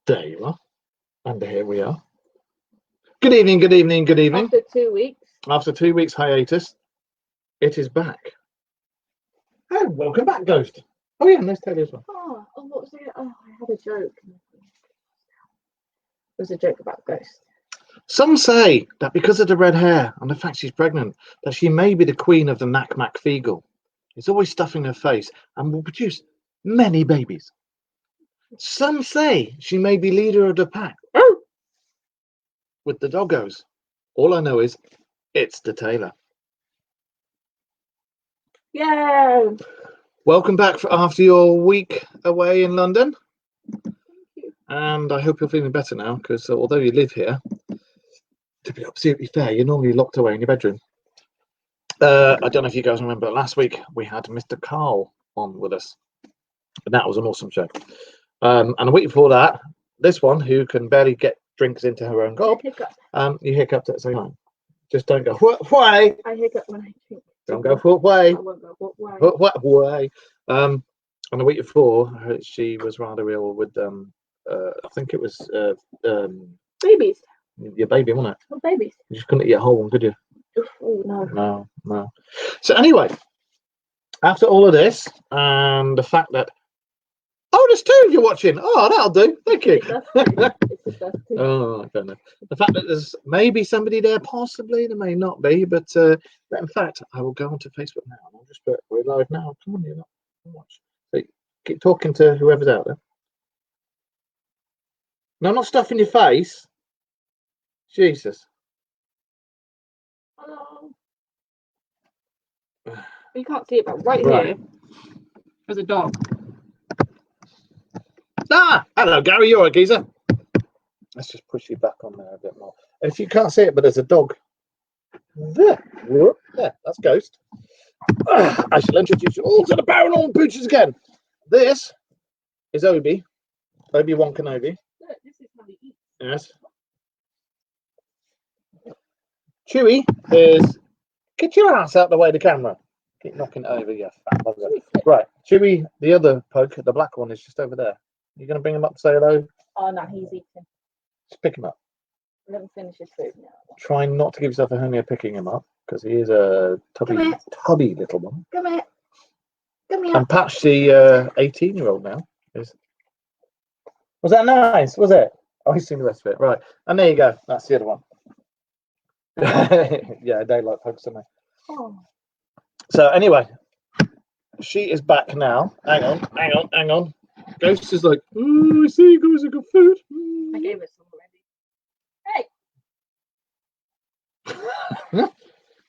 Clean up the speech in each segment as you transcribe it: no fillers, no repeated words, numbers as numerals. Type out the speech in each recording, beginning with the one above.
There you are. And here we are. Good evening, good evening, good evening. After 2 weeks. After 2 weeks hiatus, it is back. Oh, welcome back, Ghost. Oh yeah, let's tell you as well. Oh, what was it? Oh, I had a joke. It was a joke about Ghost. Some say that because of the red hair and the fact she's pregnant, that she may be the queen of the Nakmak Feagle. It's always stuffing her face and will produce many babies. Some say she may be leader of the pack. With the doggos. All I know is it's the tailor. Yeah. Welcome back after your week away in London. And I hope you're feeling better now, because although you live here, to be absolutely fair, you're normally locked away in your bedroom. I don't know if you guys remember, last week we had Mr. Carl on with us. And that was an awesome show. And a week before that, this one, who can barely get drinks into her own gob, you hiccuped at the same time. Just don't go, why? I hiccup when I drink. Don't go, why? I won't go, why? Why? And the week before, she was rather ill with, I think it was Babies. your baby, wasn't it? What babies? You just couldn't eat a whole one, could you? Oh, No. So anyway, after all of this, and the fact that, oh, there's two of you watching. Oh, that'll do. Thank you. Oh, I don't know. The fact that there's maybe somebody there, possibly, there may not be, but in fact, I will go onto Facebook now. I'll just put, we're live now. Come on, you're not watch. So keep talking to whoever's out there. No, not stuffing your face. Jesus. Hello. You can't see it, but right here, there's a dog. Ah, hello, Gary. You're a geezer. Let's just push you back on there a bit more. If you can't see it, but there's a dog. There, that's Ghost. I shall introduce you all to the Paranormal Pooches again. This is Obi-Wan Kenobi. Look, this is how he eats. Yes. Chewie is, get your ass out the way of the camera. Keep knocking it over, you fat bugger. Right, Chewie, the other pug, the black one, is just over there. You're going to bring him up to say hello? Oh, no, he's eating. Just pick him up. Let him finish his food now. Try not to give yourself a hernia picking him up, because he is a tubby little one. Come here. Come here. And Patch, the 18-year-old now, is. Was that nice? Was it? Oh, he's seen the rest of it. Right. And there you go. That's the other one. Yeah, they like pugs, don't they? Oh. So anyway, she is back now. Hang on. Ghost is like, oh, I see you guys have got food. I gave it some already. Hey.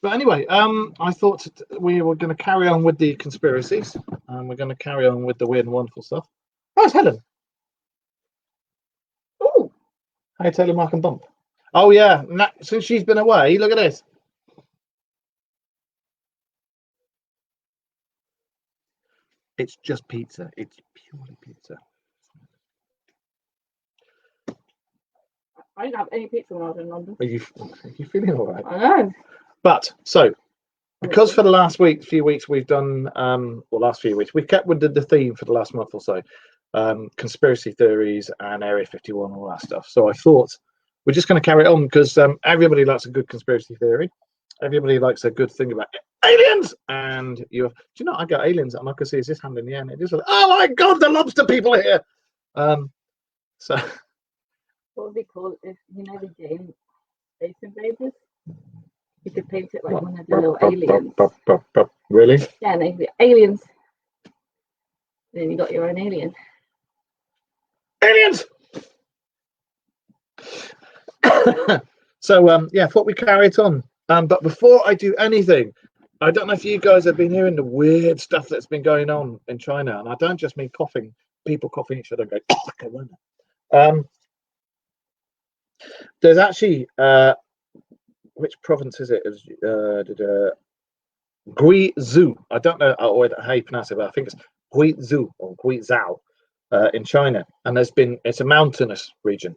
But anyway, I thought we were going to carry on with the conspiracies, and we're going to carry on with the weird and wonderful stuff. How's Helen? Oh. Hey, Taylor, Mark and Bump. Oh yeah, since she's been away, look at this. It's just pizza. It's purely pizza. I didn't have any pizza when I was in London. Are you feeling all right? I know. But so, because for the last few weeks we've done, we've kept with the theme for the last month or so, conspiracy theories and Area 51, all that stuff. So I thought we're just going to carry it on, because everybody likes a good conspiracy theory. Everybody likes a good thing about aliens. And do you know, I got aliens, and I can see his hand in the air, and it just like, oh my God, the lobster people are here. So. What would we call it if, you know, the game Space Invaders? You could paint it like one of the little aliens. Really? Yeah, and they'd be aliens. Then you got your own alien. Aliens! So, yeah, I thought we carry it on. But before I do anything, I don't know if you guys have been hearing the weird stuff that's been going on in China. And I don't just mean coughing, people coughing each other and going, corona. There's actually, which province is it? Guizhou. I don't know how you pronounce it, but I think it's Guizhou or Guizhou in China. And it's a mountainous region.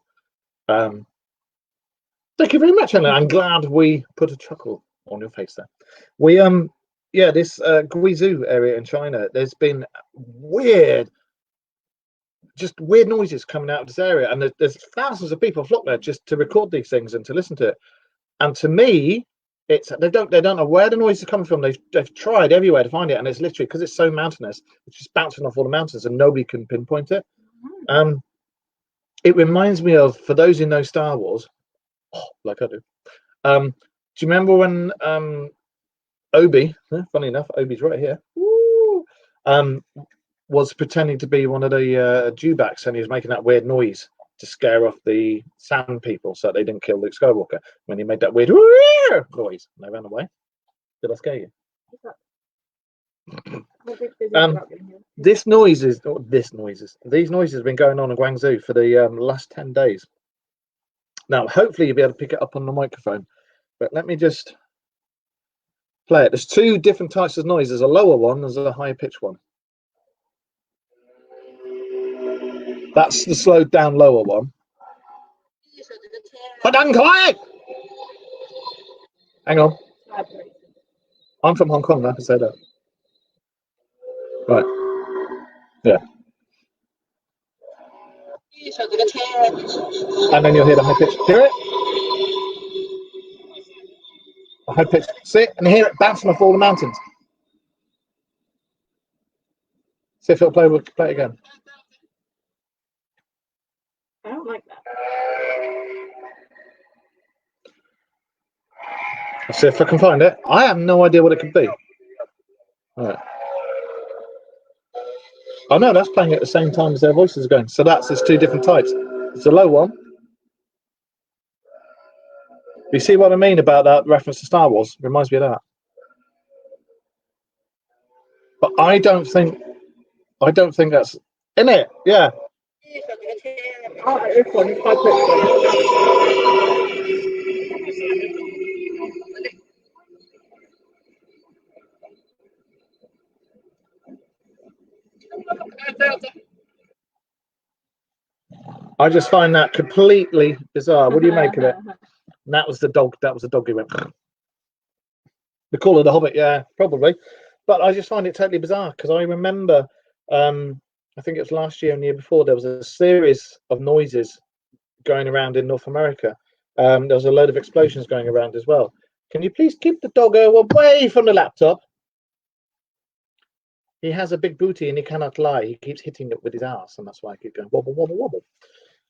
Thank you very much, Helen. I'm glad we put a chuckle on your face there. This Guizhou area in China, there's been weird, just weird noises coming out of this area, and there's thousands of people flock there just to record these things and to listen to it. And to me, it's they don't know where the noise is coming from. They've tried everywhere to find it, and it's literally because it's so mountainous, it's just bouncing off all the mountains, and nobody can pinpoint it. It reminds me of, for those who know Star Wars, like I do. Do you remember when Obi? Funny enough, Obi's right here. Woo, was pretending to be one of the Dewbacks, and he was making that weird noise to scare off the Sand people so they didn't kill Luke Skywalker. When he made that weird noise, and they ran away. Did I scare you? These noises have been going on in Guangzhou for the last 10 days. Now, hopefully you'll be able to pick it up on the microphone, but let me just play it. There's two different types of noise. There's a lower one, there's a higher pitch one. That's the slowed down lower one. Hang on. I'm from Hong Kong, I can say that. Right. Yeah. And then you'll hear the high pitch. Hear it? The high pitch. See it? And hear it bouncing off all the mountains. See if it'll play it again. I don't like that. Let's see if I can find it. I have no idea what it could be. All right. Oh no, that's playing at the same time as their voices are going. So there's two different types. It's a low one. You see what I mean about that reference to Star Wars? It reminds me of that. But I don't think that's in it. Yeah. Oh, this one is quite I just find that completely bizarre. What do you make of it? And that was the dog. That was the dog who went. The Call of the Hobbit, yeah, probably. But I just find it totally bizarre because I remember, I think it was last year and the year before, there was a series of noises going around in North America. There was a load of explosions going around as well. Can you please keep the doggo away from the laptop? He has a big booty and he cannot lie. He keeps hitting it with his ass, and that's why I keep going wobble, wobble, wobble.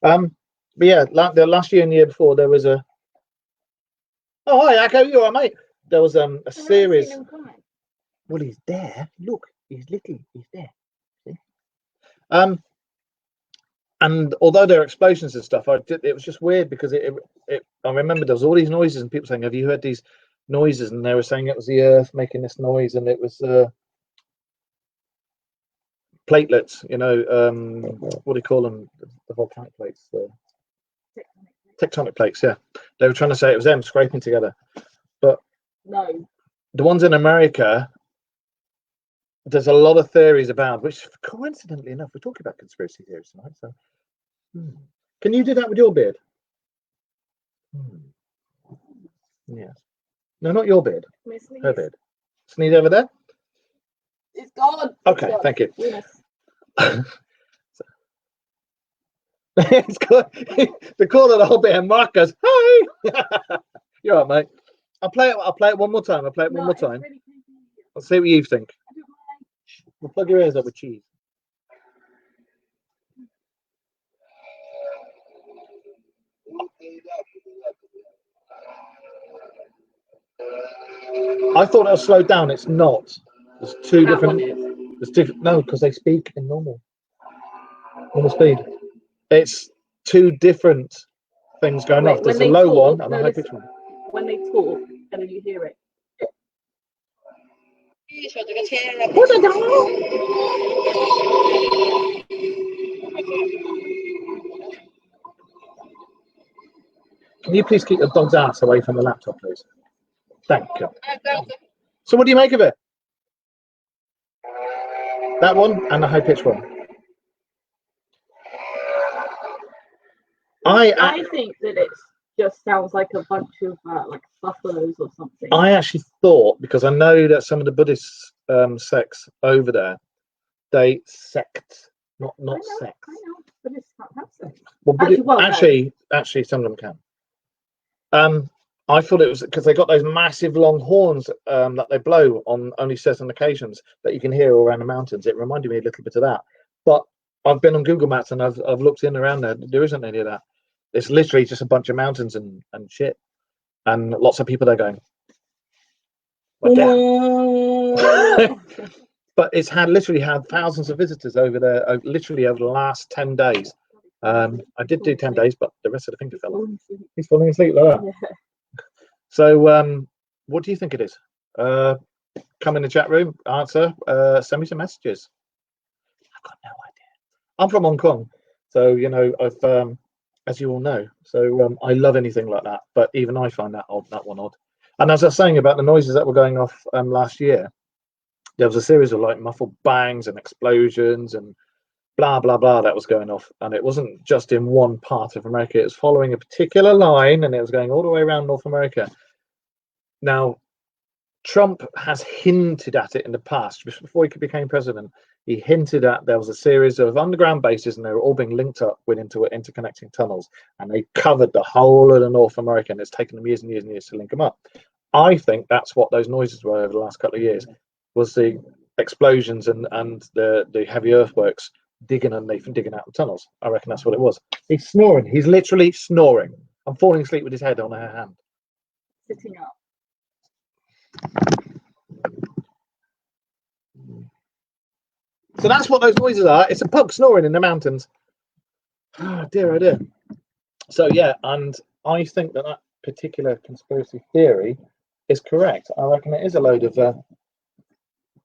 But yeah, the last year and the year before, there was a. Oh, hi, Akko, you all right, mate? There was a series. Well, he's there. Look, he's little. He's there. See? And although there are explosions and stuff, it was just weird because I remember there was all these noises and people saying, "Have you heard these noises?" And they were saying it was the Earth making this noise, and it was platelets. You know, what do you call them? The volcanic plates. Tectonic plates. Yeah, they were trying to say it was them scraping together, but no. The ones in America, there's a lot of theories about, which coincidentally enough, we're talking about conspiracy theories tonight. So, can you do that with your beard? Yes. No, not your beard. Her beard. Sneeze over there. It's gone. Okay, thank you. Yes. It's good. The Call of the Hobbit and Mark goes, "Hi." You're all right, mate. I'll play it one more time. One more time. Really, I'll see what you think. We'll plug your ears up with cheese. I thought it was slowed down. It's not. There's two different. There's different. No, because they speak in normal speed. It's two different things going off. There's a low one and a high pitch one. When they talk, and then you hear it. Can you please keep your dog's ass away from the laptop, please? Thank you. So what do you make of it? That one and the high pitch one. I think that it just sounds like a bunch of like buffaloes or something. I actually thought, because I know that some of the Buddhist sects over there, not I know, sex. I know, but it's not have sex. Well, but Actually, well, no. actually, some of them can. I thought it was because they got those massive long horns that they blow on only certain occasions that you can hear all around the mountains. It reminded me a little bit of that. But I've been on Google Maps and I've looked in around there. There isn't any of that. It's literally just a bunch of mountains and shit, and lots of people there going. "What the-" But it's literally had thousands of visitors over there, literally over the last 10 days. I did do 10 days, but the rest of the finger fell off. He's falling asleep like that. Yeah. So, what do you think it is? Come in the chat room, answer, send me some messages. I've got no idea. I'm from Hong Kong, so you know I've, as you all know, so I love anything like that. But even I find that one odd. And as I was saying about the noises that were going off last year, there was a series of like muffled bangs and explosions and blah blah blah that was going off, and it wasn't just in one part of America. It was following a particular line, and it was going all the way around North America. Now, Trump has hinted at it in the past, just before he became president. He hinted at there was a series of underground bases, and they were all being linked up with interconnecting tunnels, and they covered the whole of the North America, and it's taken them years and years and years to link them up. I think that's what those noises were over the last couple of years, was the explosions and the heavy earthworks digging underneath and digging out the tunnels. I reckon that's what it was. He's snoring. He's literally snoring. I'm falling asleep with his head on her hand. Sitting up. So that's what those noises are. It's a pug snoring in the mountains. Oh dear, oh dear. So yeah, and I think that particular conspiracy theory is correct. I reckon it is a load of,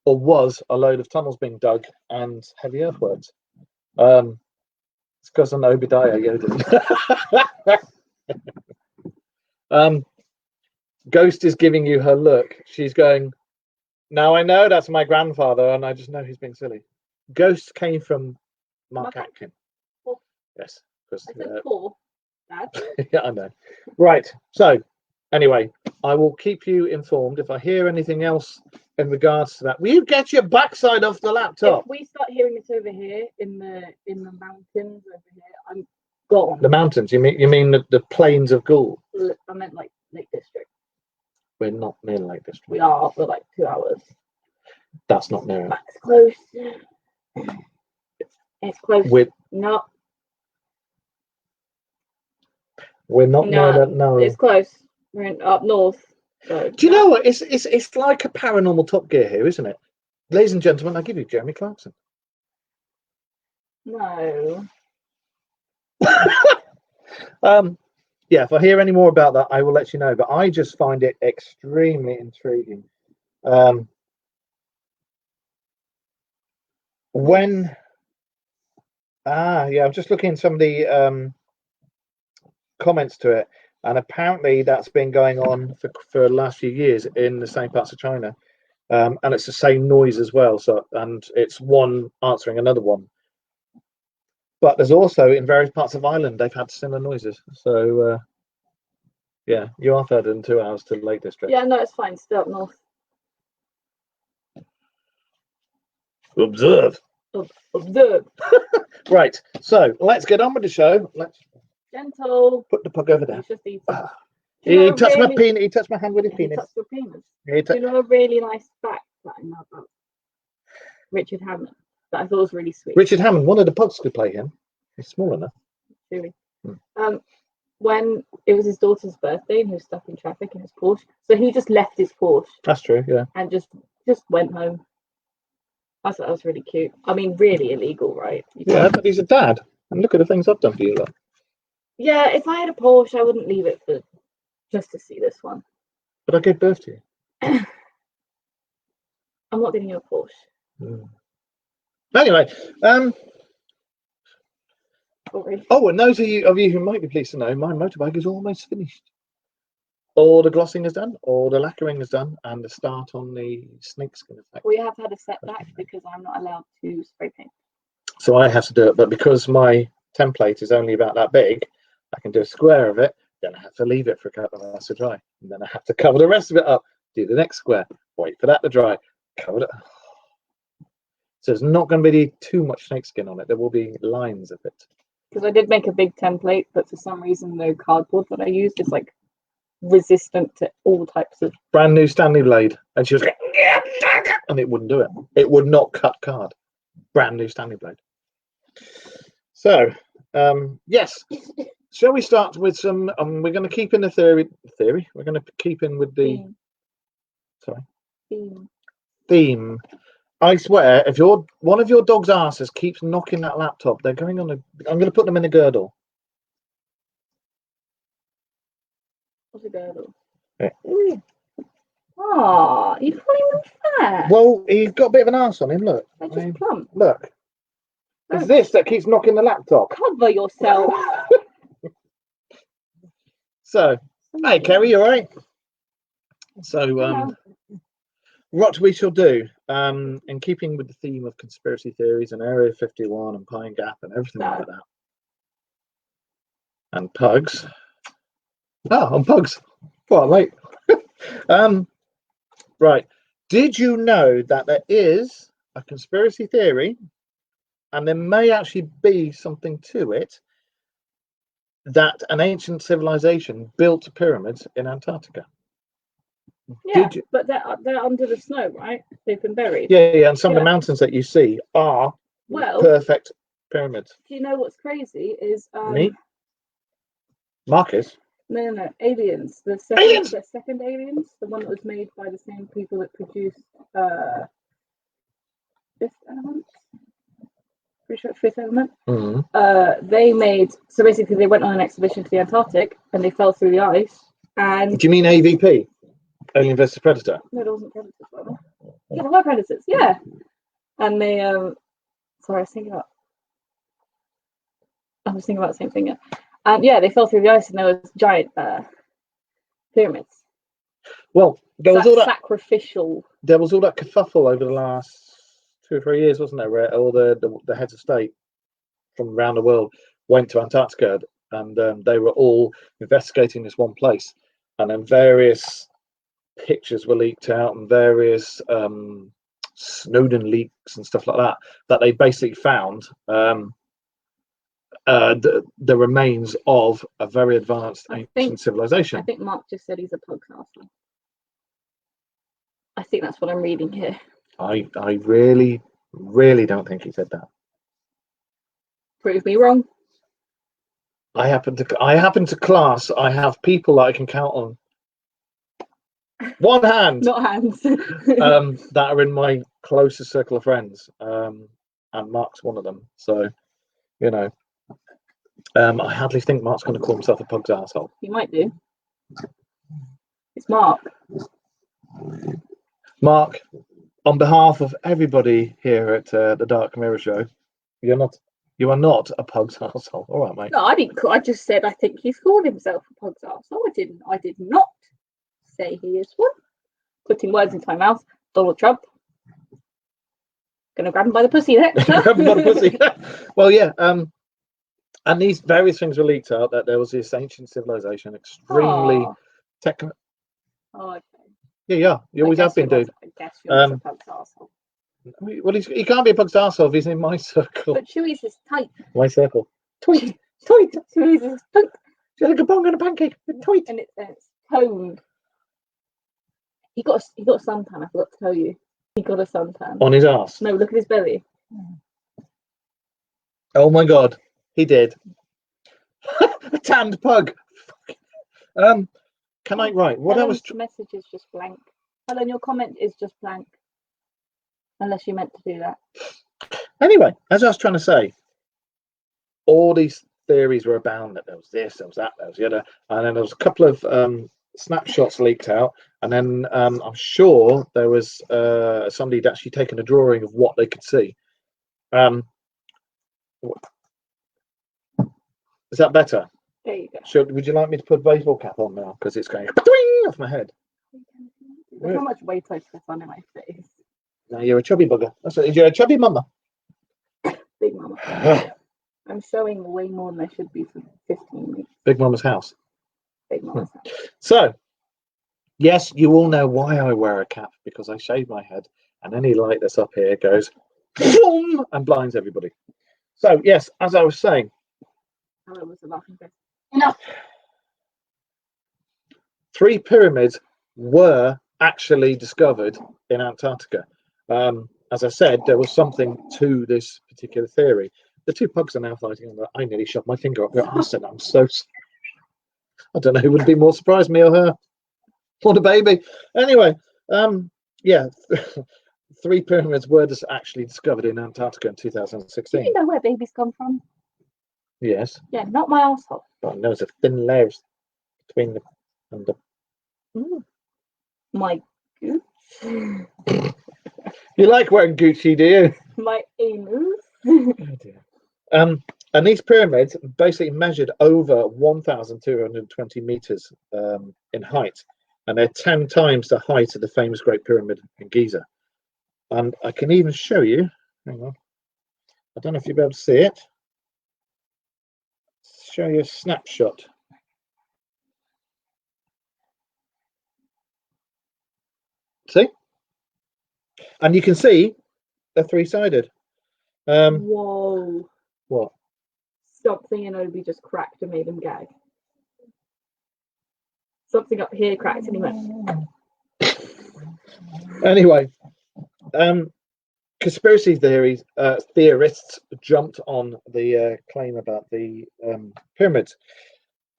or was a load of tunnels being dug and heavy earthworks. It's because of Obadiah Yoda. Ghost is giving you her look. She's going, now I know that's my grandfather, and I just know he's being silly. Ghost came from Mark Atkin. Paul. Yes. I said Paul, Dad. Yeah, I know. Right. So, anyway, I will keep you informed if I hear anything else in regards to that. Will you get your backside off the laptop? If we start hearing it over here in the mountains over here, I'm gone. The mountains? You mean the plains of Gaul? I meant like Lake District. We're not near Lake District. We are for like 2 hours. That's not near. That's close. It's close. We're not near that. No, it's close. We're up north. So do you know what? It's like a paranormal Top Gear here, isn't it? Ladies and gentlemen, I give you Jeremy Clarkson. No. Yeah, if I hear any more about that, I will let you know. But I just find it extremely intriguing. I'm just looking at some of the comments to it, and apparently that's been going on for the last few years in the same parts of China, and it's the same noise as well. So, and it's one answering another one. But there's also in various parts of Ireland they've had similar noises. So yeah, you are further than 2 hours to the Lake District. Yeah, no, it's fine. Still up north. Observe. Observe. Right. So let's get on with the show. Let's gentle. Put the pug over there. He's just eating. He touched my penis. He touched my hand with his penis. He touched your penis. Do you know a really nice fact that I know about Richard Hammond that I thought was really sweet? Richard Hammond, one of the pugs could play him. He's small enough. Really. When it was his daughter's birthday and he was stuck in traffic in his Porsche, so he just left his Porsche. That's true, yeah. And just went home. I thought that was really cute. I mean, really illegal, right? Yeah, but he's a dad. And look at the things I've done for you, lot. Yeah, if I had a Porsche, I wouldn't leave it for just to see this one. But I gave birth to you. I'm not giving you a Porsche. Anyway, Sorry. Oh, and those of you who might be pleased to know, my motorbike is almost finished. All the glossing is done, all the lacquering is done, and the start on the snakeskin effect. We have had a setback because I'm not allowed to spray paint. So I have to do it, but because my template is only about that big, I can do a square of it, then I have to leave it for a couple of hours to dry. And then I have to cover the rest of it up, do the next square, wait for that to dry, cover it. So it's not going to be too much snakeskin on it. There will be lines of it. Because I did make a big template, but for some reason the cardboard that I used is like resistant to all types of. Brand new Stanley blade, and she was going, yeah, and it wouldn't do it. It would not cut card. Brand new Stanley blade. So, yes. Shall we start with some? We're going to keep in the theory. We're going to keep in with the theme. I swear, if one of your dog's asses keeps knocking that laptop, they're going on a. I'm going to put them in a girdle. What's a girdle? Yeah. Oh, you can't even fair. Well, he's got a bit of an arse on him. Look. They're just plump. Look. It's this that keeps knocking the laptop. Cover yourself. So, hey, Kerry, you all right? So, what we shall do, in keeping with the theme of conspiracy theories and Area 51 and Pine Gap and everything like that, and pugs. Oh, and pugs. What, mate? Right. Did you know that there is a conspiracy theory, and there may actually be something to it, that an ancient civilization built pyramids in Antarctica? Yeah, but they're under the snow, right? They've been buried. Yeah, and some of the mountains that you see are perfect pyramids. Do you know what's crazy is Me? Marcus? No, aliens. The second aliens, the one that was made by the same people that produced Fifth Element. Pretty sure Fifth Element. Mm-hmm. They made, so basically they went on an expedition to the Antarctic and they fell through the ice. And do you mean AVP? Alien vs Predator? No, it wasn't Predators, were they? Yeah, they were Predators, yeah. And they sorry, I was thinking about the same thing, yeah. Yeah, they fell through the ice and there was giant pyramids. Well, there was all that sacrificial. There was all that kerfuffle over the last 2 or 3 years, wasn't there? Where all the heads of state from around the world went to Antarctica, and they were all investigating this one place, and then various pictures were leaked out and various Snowden leaks and stuff like that. That they basically found. The remains of a very advanced ancient civilization. I think Mark just said he's a pug's arsehole. I think that's what I'm reading here. I really, really don't think he said that. Prove me wrong. I happen to class. I have people that I can count on one hand. Not hands. That are in my closest circle of friends, and Mark's one of them. So, you know. I hardly think Mark's going to call himself a pug's arsehole. He might do. It's Mark. Mark, on behalf of everybody here at the Dark Mirror Show, you are not a pug's arsehole. All right, mate. No, I didn't. I just said I think he's called himself a pug's arsehole. I did not say he is one. Putting words into my mouth. Donald Trump. Gonna grab him by the pussy next. Grab him by the pussy. Well, yeah. And these various things were leaked out that there was this ancient civilization, extremely technical. Oh, okay. Yeah. You always have been, dude. I guess you're a pug's arsehole. Well, he can't be a pug's arsehole if he's in my circle. But Chewy's is tight. My circle. Tweet. Chewy's is tight. She's like a bong and a pancake. Tweet. And it's toned. He got a suntan. I forgot to tell you. He got a suntan. On his ass? No, look at his belly. Oh my God. He did. A tanned pug. Can I write? What Helen's message is just blank. Helen, your comment is just blank. Unless you meant to do that. Anyway, as I was trying to say, all these theories were abound that there was this, there was that, there was the other, and then there was a couple of snapshots leaked out, and then I'm sure there was somebody had actually taken a drawing of what they could see. Is that better? There you go. Would you like me to put a baseball cap on now? Because it's going off my head. Look how much weight I put on in my face. No, you're a chubby bugger. That's it. You're a chubby mama. Big mama. I'm showing way more than I should be for 15 weeks. Big mama's house. Big mama's house. So, yes, you all know why I wear a cap, because I shave my head, and any light that's up here goes boom, and blinds everybody. So yes, as I was saying, Hello was a laughing face. Enough. 3 pyramids were actually discovered in Antarctica. As I said, there was something to this particular theory. The 2 pugs are now fighting on that. I nearly shoved my finger up their arse and I'm so. I don't know who would be more surprised, me or her. What a baby. Anyway, yeah, 3 pyramids were actually discovered in Antarctica in Do 2016. you know where babies come from? Yes, Yeah, not my arsehole. but there's a thin layers between the and the. My goose. You like wearing Gucci, do you? My anus. Oh dear. And these pyramids basically measured over 1,220 meters in height, and they're 10 times the height of the famous Great Pyramid in Giza. And I can even show you. Hang on. I don't know if you'll be able to see it. Show you a snapshot. See? And you can see they're 3-sided. Whoa. What? Something in Obi just cracked and made him gag. Something up here cracked and he went. Anyway, conspiracy theorists jumped on the claim about the pyramids,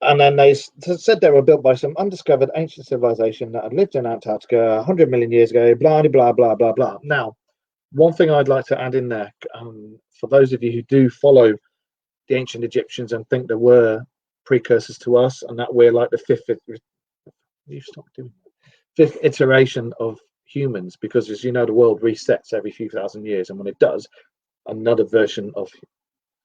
and then they said they were built by some undiscovered ancient civilization that had lived in Antarctica 100 million years ago. Blah blah blah blah blah. Now, one thing I'd like to add in there, for those of you who do follow the ancient Egyptians and think there were precursors to us, and that we're like the fifth iteration of humans, because as you know, the world resets every few thousand years, and when it does, another version of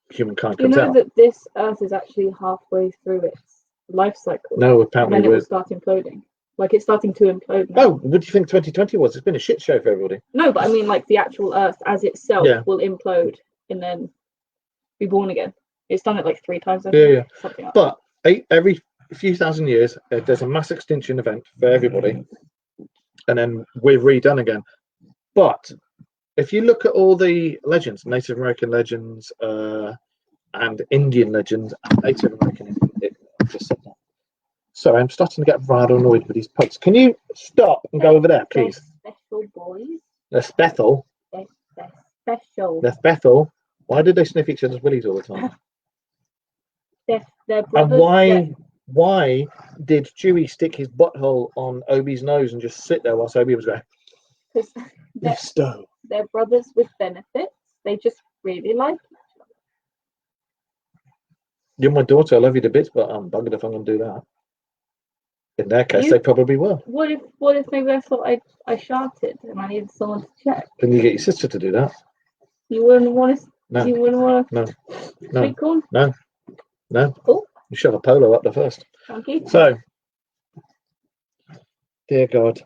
humankind You comes know out. that this Earth is actually halfway through its life cycle. No, and apparently then it we're. will start imploding. Like it's starting to implode now. Oh, what do you think 2020 was? It's been a shit show for everybody. No, but I mean like the actual Earth as itself Yeah. will implode and then be born again. It's done it like 3 times. Yeah. Something like But every few thousand years, there's a mass extinction event for everybody, and then we're redone again. But if you look at all the legends, Native American legends, and Indian legends, and Native American, I just said that. Sorry, I'm starting to get rather annoyed with these pugs. Can you stop and go over there, please? They're special boys. They're Bethel. They're special. They're Bethel. Why did they sniff each other's willies all the time? They're And brothers. why did Chewie stick his butthole on Obi's nose and just sit there whilst Obi was going? Because Stow. they're brothers with benefits. They just really like each other. You're my daughter. I love you to bits, but I'm buggered if I'm going to do that. In their case, they probably were. What if maybe I thought I sharted and I needed someone to check? Can you get your sister to do that? You wouldn't want to. No. You wouldn't want to. No. Sweet corn? No. Cool. You shove a polo up there first. Thank you. So, dear God,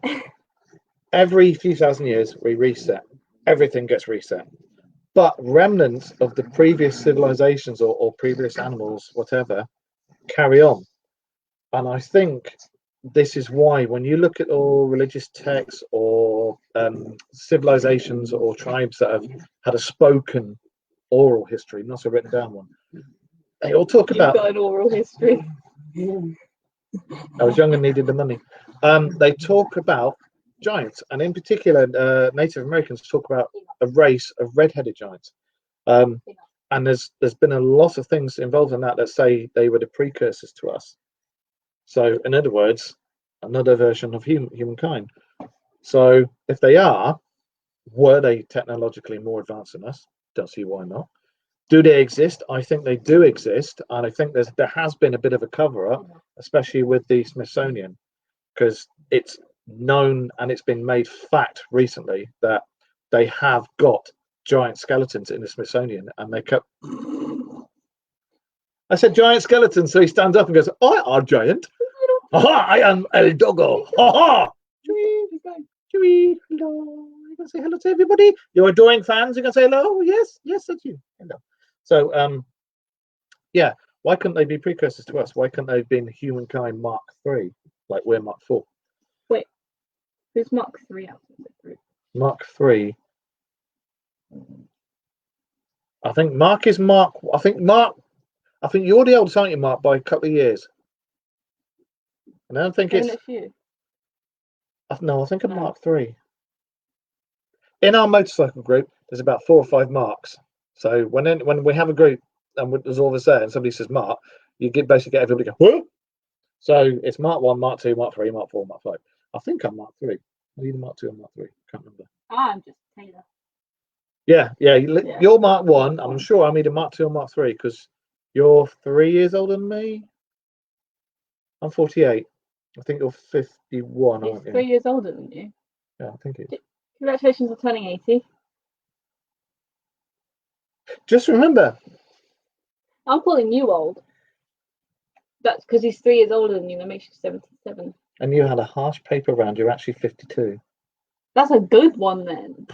every few thousand years we reset. Everything gets reset. But remnants of the previous civilizations or previous animals, whatever, carry on. And I think this is why when you look at all religious texts or civilizations or tribes that have had a spoken oral history, not a written down one, they all talk You've about. got an oral history. I was young and needed the money. They talk about giants, and in particular, Native Americans talk about a race of red-headed giants. And there's been a lot of things involved in that say they were the precursors to us. So, in other words, another version of humankind. So, if they are, were they technologically more advanced than us? Don't see why not. Do they exist? I think they do exist, and I think there has been a bit of a cover-up, especially with the Smithsonian, because it's known and it's been made fact recently that they have got giant skeletons in the Smithsonian, and they kept. I said giant skeletons, so he stands up and goes, "I are giant. Aha! I am El Dogo. Aha! Chewie, hello. You can say hello to everybody. Your adoring fans, you can say hello. Yes, that's you. Hello." So, yeah. Why couldn't they be precursors to us? Why couldn't they have been humankind Mark III, like we're Mark IV? Who's Mark III out of the group? Mark III. I think Mark is Mark. I think you're the oldest, aren't you, Mark, by a couple of years? And I don't think it's. Next year. No, I think I'm No. Mark 3. In our motorcycle group, there's about 4 or 5 Marks. So when we have a group and there's all of us there, and somebody says Mark, you basically get everybody go, whoa. So it's Mark 1, Mark 2, Mark 3, Mark 4, Mark 5. I think I'm Mark 3. Either Mark 2 or Mark 3. Can't remember. I'm just Taylor. Yeah. Yeah. You're Mark 1. I'm sure I'm either Mark 2 or Mark 3 because you're 3 years older than me. I'm 48. I think you're 51, He's aren't you? 3 years older than you. Yeah, I think it is. Congratulations on turning 80. Just remember, I'm calling you old. That's because he's 3 years older than you. That makes you 77. and you had a harsh paper round, you're actually 52. That's a good one then.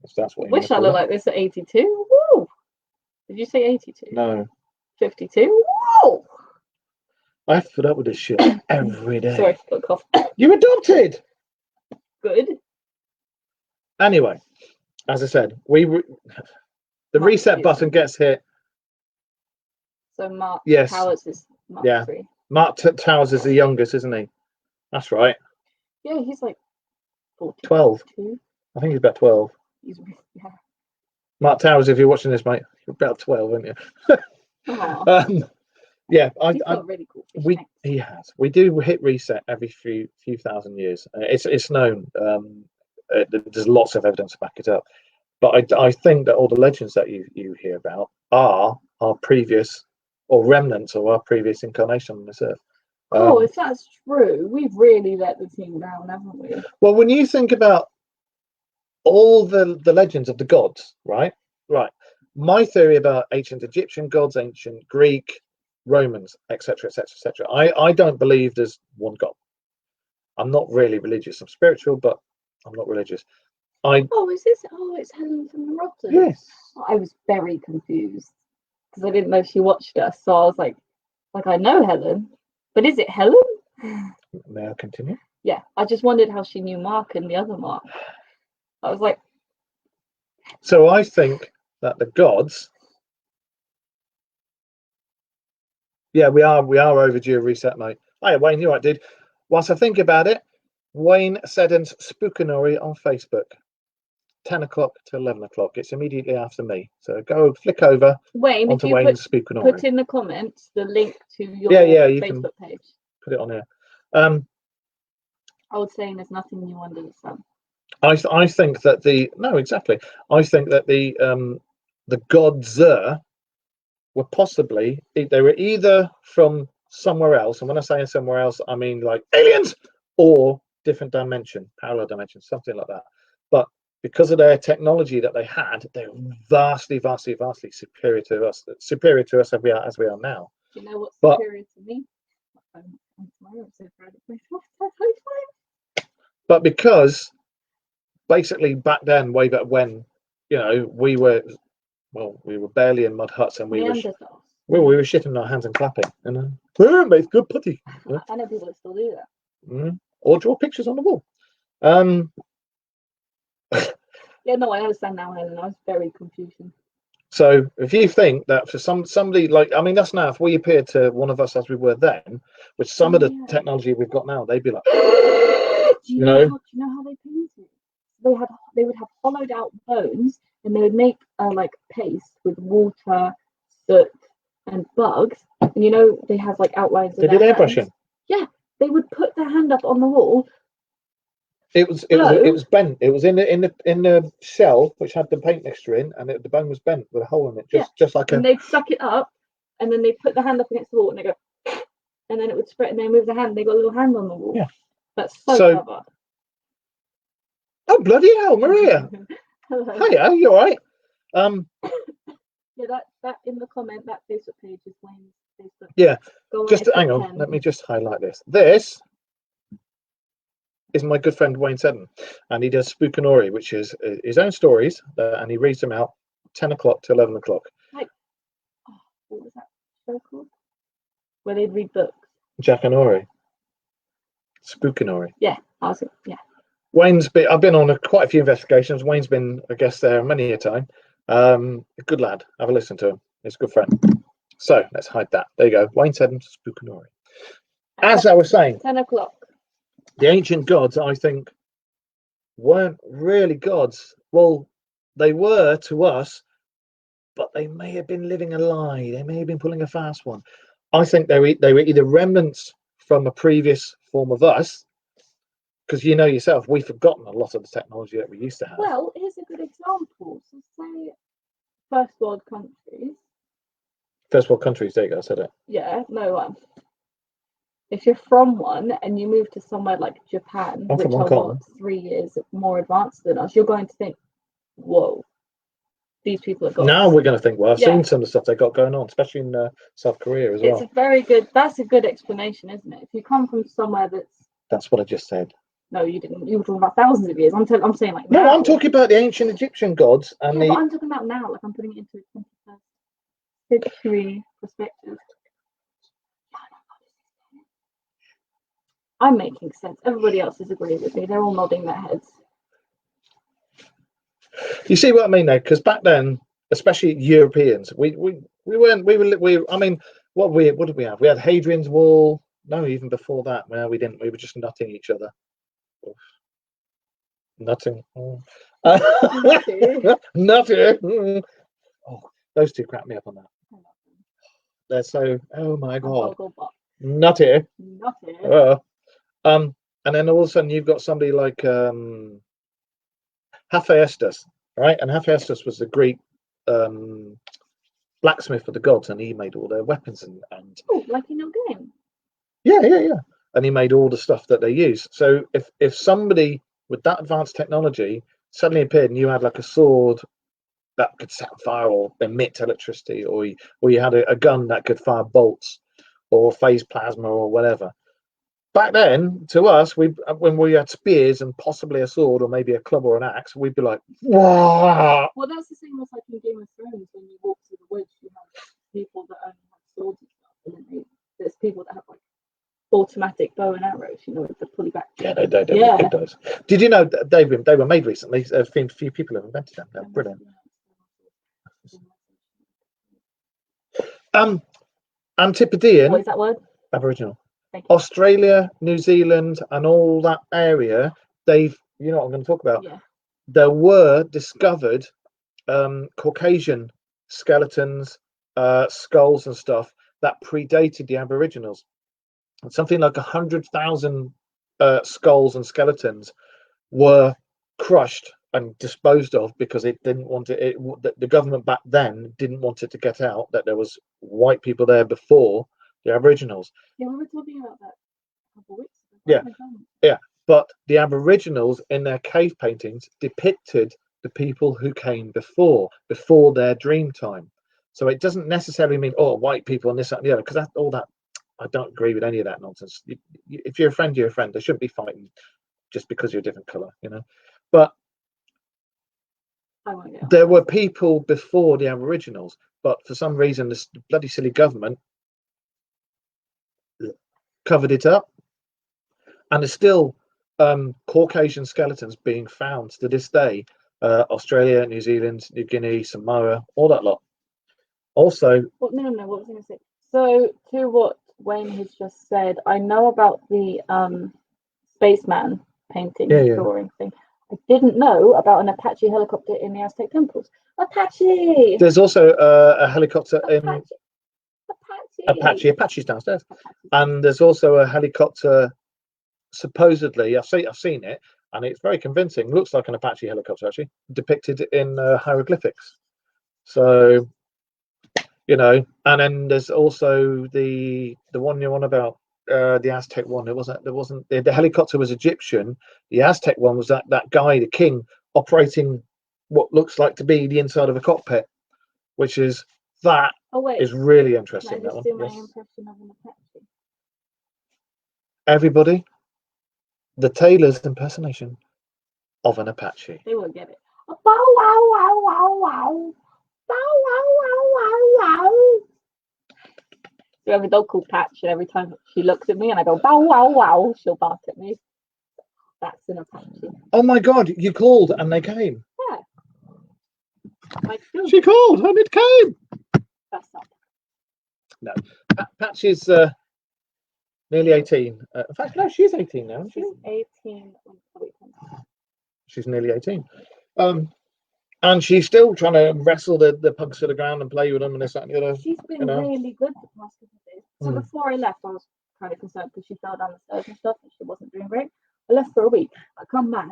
So that's what. Wish I looked like this at 82. Woo! Did you say 82? No, 52. Woo! I have to put up with this shit every day. Sorry, got a cough. You adopted. Good. Anyway, as I said, the Mark reset 2. button gets hit. So Mark Yes. Towers is Mark Yeah. 3. Mark Towers is the youngest, isn't he? That's right. Yeah, he's like 42. 12. I think he's about 12. Yeah. Mark Towers, if you're watching this, mate, you're about 12, aren't you? Aww. Yeah, He's got really cool fish tanks. he has. We do hit reset every few thousand years. It's known. There's lots of evidence to back it up. But I think that all the legends that you hear about are our previous or remnants of our previous incarnation on this earth. If that's true, we've really let the team down, haven't we? Well, when you think about all the legends of the gods, right? My theory about ancient Egyptian gods, ancient Greek, Romans, etc., etc., etc. I don't believe there's one God. I'm not really religious. I'm spiritual, but I'm not religious. It's Helen from the Rotters. Yes. I was very confused because I didn't know she watched us, so I was like I know Helen, but is it Helen? May I continue? Yeah, I just wondered how she knew Mark and the other Mark. I was like, so I think that the gods. Yeah, we are overdue a reset, mate. Hey, Wayne, you're right, dude. Whilst I think about it, Wayne Seddon's Spookanori on Facebook, 10 o'clock to 11 o'clock. It's immediately after me. So go flick over Wayne, onto if you Wayne's Spookanori. put in the comments the link to your you Facebook page. Put it on here. I was saying there's nothing new under the sun. I think that I think that the gods were possibly, they were either from somewhere else, and when I say somewhere else, I mean like aliens or different dimension, parallel dimension, something like that. But because of their technology that they had, they were vastly, vastly, vastly superior to us as we are now. Do you know what's superior to me? But because basically back then, way back when, we were barely in mud huts, and we were shitting our hands and clapping, make good putty. I know people that still do that. Or draw pictures on the wall. Yeah, no, I understand now, Helen. I was very confusing. So if you think that for somebody that's now, if we appeared to one of us as we were then, with some of the technology we've got now, they'd be like, do you know how they painted? They would have hollowed out bones, and they would make paste with water, soot, and bugs. And they have outlines. They did airbrushing. Yeah, they would put their hand up on the wall. It was bent. It was in the shell which had the paint mixture in, and the bone was bent with a hole in it, just like. And they'd suck it up, and then they put the hand up against the wall, and they go, and then it would spread, and they move the hand. They got a little hand on the wall. Yeah, that's so clever. Oh bloody hell, Maria! Hiya, you all right? Yeah, that in the comment, that Facebook page is Wayne's Facebook. Yeah, just hang on. Let me just highlight this. This is my good friend Wayne Seddon, and he does Spookanori, which is his own stories, and he reads them out 10 o'clock to 11 o'clock. What was that show called? Where they'd read books. Jackanory. Spookanori. Yeah, yeah. I've been on quite a few investigations. Wayne's been a guest there many a time. Good lad. Have a listen to him. He's a good friend. So let's hide that. There you go. Wayne Seddon's Spookanori. As I was saying, 10 o'clock. the ancient gods, I think, weren't really gods. Well, they were to us, but they may have been living a lie. They may have been pulling a fast one. I think they were either remnants from a previous form of us, because you know yourself, we've forgotten a lot of the technology that we used to have. Well, here's a good example. So say first world countries. First world countries, there you go, I said it. Yeah, no. If you're from one and you move to somewhere like Japan, I'm which from Hong are Kong. what, 3 years more advanced than us, you're going to think, whoa, these people are gods. Now we're going to think, well, I've Yeah. seen some of the stuff they got going on, especially in South Korea as well. It's a very good, that's a good explanation, isn't it? If you come from somewhere That's what I just said. No, you didn't. You were talking about thousands of years. I'm saying like No, now. I'm talking about the ancient Egyptian gods and Yeah, but I'm talking about now. Like I'm putting it into a 21st century perspective. I'm making sense. Everybody else is agreeing with me. They're all nodding their heads. You see what I mean, though? Because back then, especially Europeans, I mean, what did we have? We had Hadrian's Wall. No, even before that, well, we didn't. We were just nutting each other. Oof. Nutting. Nutting. Oh, those two crack me up on that. They're so. Oh my god. Nutty. And then all of a sudden you've got somebody like Hephaestus, right? And Hephaestus was the Greek blacksmith of the gods, and he made all their weapons and like in your game. Yeah. And he made all the stuff that they use. So if somebody with that advanced technology suddenly appeared and you had like a sword that could set on fire or emit electricity, or you had a gun that could fire bolts or phase plasma or whatever. Back then, to us, when we had spears and possibly a sword or maybe a club or an axe, we'd be like, "Wow!" Well, that's the same as like in Game of Thrones when you walk through the woods, you have people that only have swords and stuff, and then there's people that have like automatic bow and arrows, with the pulley back. Yeah, they make those. Did you know that they were made recently? A few people have invented them. They're brilliant. Antipodean. What is that word? Aboriginal. Australia, New Zealand, and all that area, you know what I'm going to talk about. Yeah. There were discovered Caucasian skeletons, skulls, and stuff that predated the Aboriginals. And something like 100,000 skulls and skeletons were crushed and disposed of because it didn't want it. The government back then didn't want it to get out that there was white people there before the Aboriginals. Yeah, we were talking about that a couple of weeks ago. Yeah. But the Aboriginals in their cave paintings depicted the people who came before their dream time. So it doesn't necessarily mean white people and this that, and the other, because all that I don't agree with any of that nonsense. If you're a friend, you're a friend. They shouldn't be fighting just because you're a different colour, But there were people before the Aboriginals, but for some reason this bloody silly government covered it up, and there's still Caucasian skeletons being found to this day. Australia, New Zealand, New Guinea, Samoa, all that lot. Also, what was I going to say? So to what Wayne has just said, I know about the spaceman painting drawing thing. I didn't know about an Apache helicopter in the Aztec temples. Apache. There's also a helicopter in Apache's downstairs, and there's also a helicopter. Supposedly, I've seen it, and it's very convincing. Looks like an Apache helicopter, actually, depicted in hieroglyphics. So, and then there's also the one you're on about, the Aztec one. The helicopter was Egyptian. The Aztec one was that guy, the king, operating what looks like to be the inside of a cockpit, which is is really interesting. Can I just do my impression of an Apache? Everybody, the tailor's impersonation of an Apache. They will get it. Bow wow wow wow wow. Bow wow wow wow wow. So we have a dog called Patch, and every time she looks at me and I go bow wow wow, she'll bark at me. That's an Apache. Oh my god, you called and they came. Yeah. I do. She called and it came. That's not. Patch is nearly 18. In fact, no, she's 18 now, isn't she? She's 18. She's nearly 18. And she's still trying to wrestle the pugs to the ground and play with them and this, that, and the other. She's been really good the past couple of days. So before I left, I was kind of concerned because she fell down the stairs and stuff and she wasn't doing great. I left for a week. I come back.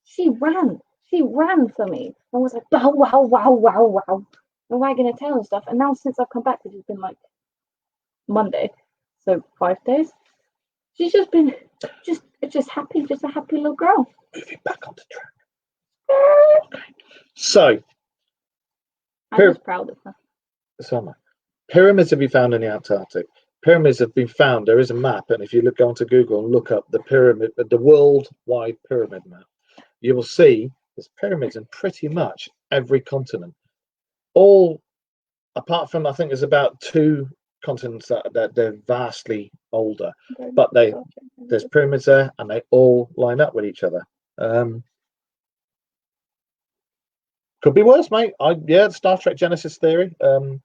She ran for me. I was like, wow, wow, wow, wow, wow. And wagging her tail and stuff. And now since I've come back, which has been like Monday, so 5 days, she's just been just happy, just a happy little girl. Moving back onto track. Okay. So I'm just proud of her. So pyramids have been found in the Antarctic. Pyramids have been found. There is a map, and if you go onto Google and look up the worldwide pyramid map, you will see there's pyramids in pretty much every continent. All apart from, I think there's about 2 continents that they're vastly older, but there's pyramids there, and they all line up with each other. Could be worse, mate. Star Trek Genesis theory. Are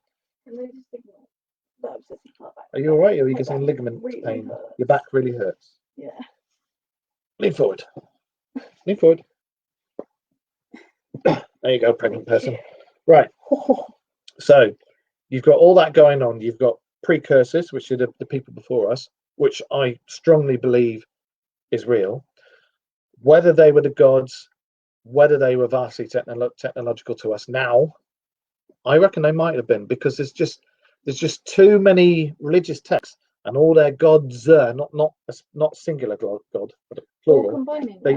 you all right? Or are you getting ligament pain? Your back really hurts. Yeah. Lean forward. Lean forward. There you go, pregnant person. Right. So you've got all that going on. You've got precursors, which are the people before us, which I strongly believe is real. Whether they were the gods, whether they were vastly technological to us now, I reckon they might have been, because there's just too many religious texts, and all their gods, not singular god, but plural.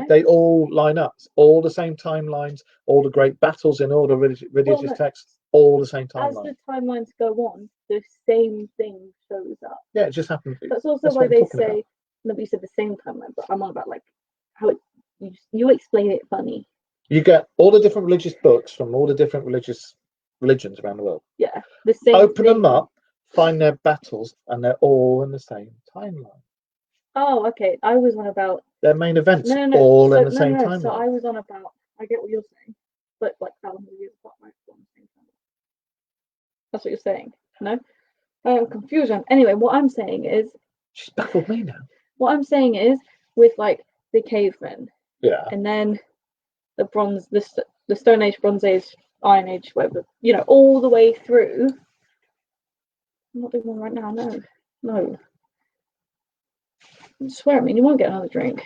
They all line up, all the same timelines, all the great battles in all the religious texts, all the same timeline. As the timelines go on, the same thing shows up. Yeah, it just happens. That's also why they say, nobody said the same timeline, but I'm on about like how you explain it funny. You get all the different religious books from all the different religions around the world. Yeah, the same. Open them up, find their battles, and they're all in the same timeline. Oh, okay. I was on about their main events all in the same timeline. So I was on about. I get what you're saying, but like thousands of years apart, right? That's what you're saying. No, confusion. Anyway, what I'm saying is. She's baffled me now. What I'm saying is, with like the cavemen. Yeah. And then the Stone Age, Bronze Age, Iron Age, whatever, all the way through. I'm not doing one right now, no. I swear, you won't get another drink.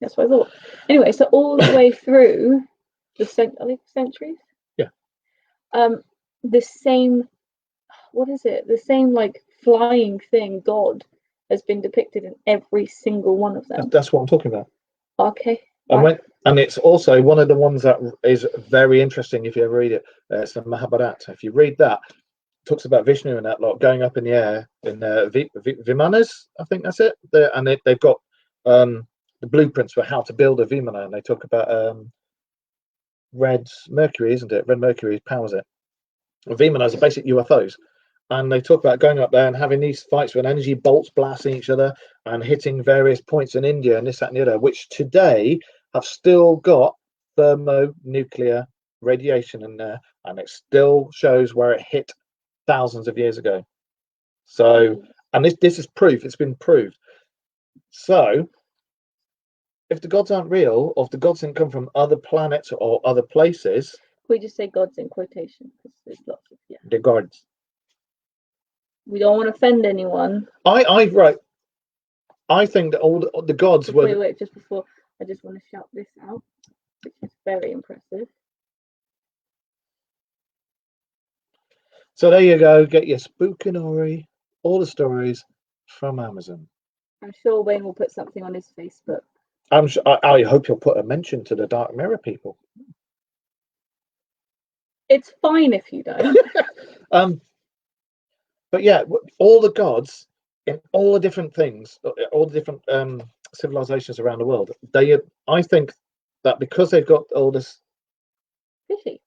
That's what I thought. Anyway, so all the way through the centuries? Yeah. The same, what is it? The same like flying thing, God, has been depicted in every single one of them. That's what I'm talking about. Okay. And it's also one of the ones that is very interesting if you ever read it. It's the Mahabharata. If you read that, it talks about Vishnu and that lot going up in the air in Vimanas, I think that's it. And they've got the blueprints for how to build a Vimana, and they talk about red Mercury, isn't it? Red Mercury powers it. Vimanas are basic UFOs. And they talk about going up there and having these fights with energy bolts blasting each other and hitting various points in India and this, that, and the other, which today have still got thermonuclear radiation in there, and it still shows where it hit thousands of years ago. So, and this is proof, it's been proved. So, if the gods aren't real, or if the gods didn't come from other planets or other places, we just say gods in quotation because there's lots of the gods. We don't want to offend anyone. I think that all the gods were. Wait, just before, I just want to shout this out, which is very impressive. So there you go. Get your Spookinori, all the stories from Amazon. I'm sure Wayne will put something on his Facebook. I hope you'll put a mention to the Dark Mirror people. It's fine if you don't. But yeah, all the gods in all the different things, all the different civilizations around the world, I think that because they've got all this fishy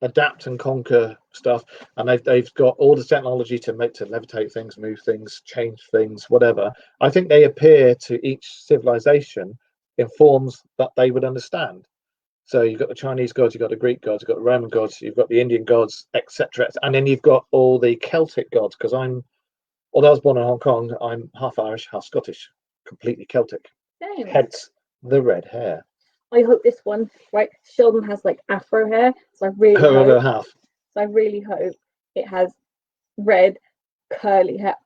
adapt and conquer stuff, and they've got all the technology to levitate things, move things, change things, whatever. I think they appear to each civilization in forms that they would understand. So you've got the Chinese gods, you've got the Greek gods, you've got the Roman gods, you've got the Indian gods, etc. And then you've got all the Celtic gods, because although I was born in Hong Kong, I'm half Irish, half Scottish, completely Celtic. Same. Hence the red hair. I hope this one, right? Sheldon has like afro hair, so I really Her other hope. half. So I really hope it has red curly hair.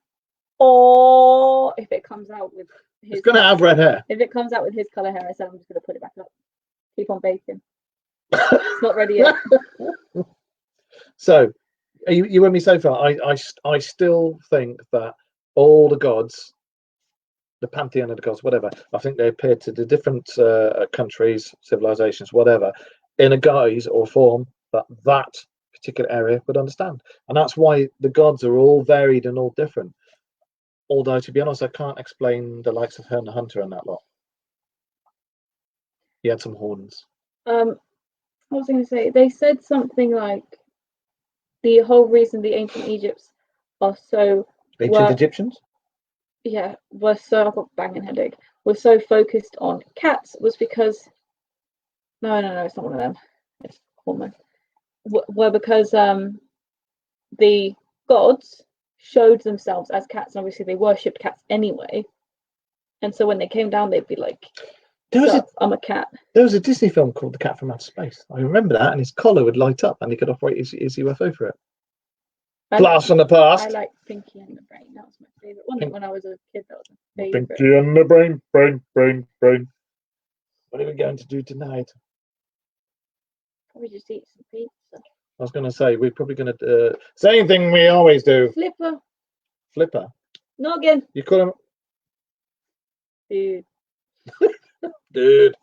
Or if it comes out with his, It's going to have red hair. if it comes out with his color hair, I said I'm just going to put it back up. Keep on baking. It's not ready yet. So, are you with me so far? I still think that all the gods, the pantheon of the gods, whatever, I think they appear to the different countries, civilizations, whatever, in a guise or form that particular area would understand. And that's why the gods are all varied and all different. Although, to be honest, I can't explain the likes of Herne the Hunter and that lot. He had some horns. What was I going to say? They said something like the whole reason the ancient Egypts are so Ancient Egyptians? were so, I've got a banging headache, were so focused on cats was because no, it's not one of them. It's hormone. Were because the gods showed themselves as cats, and obviously they worshipped cats anyway. And so when they came down, they'd be like, I'm a cat. There was a Disney film called The Cat from Outer Space. I remember that, and his collar would light up, and he could operate his UFO for it. Blast from the past. I like Pinky and the Brain. That was my favorite one. When I was a kid, that was my favorite. Pinky and the Brain. What are we going to do tonight? Probably just eat some pizza. I was going to say, we're probably going to same thing we always do. Flipper. Noggin. You call him... Dude. Dude.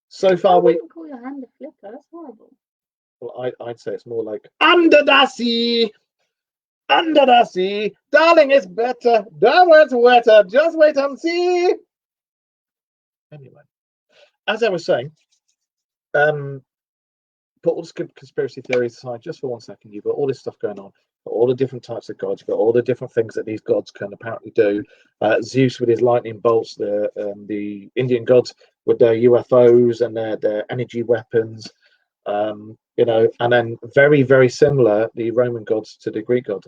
So far I we... wouldn't call your hand a flipper. That's horrible. Well, I'd say it's more like, under the sea, darling, it's better, downwards wetter, just wait and see. Anyway, as I was saying, put all the conspiracy theories aside just for 1 second. You've got all this stuff going on, all the different types of gods, you've got all the different things that these gods can apparently do. Zeus with his lightning bolts, the Indian gods with their UFOs and their energy weapons. And then very, very similar, the Roman gods to the Greek gods.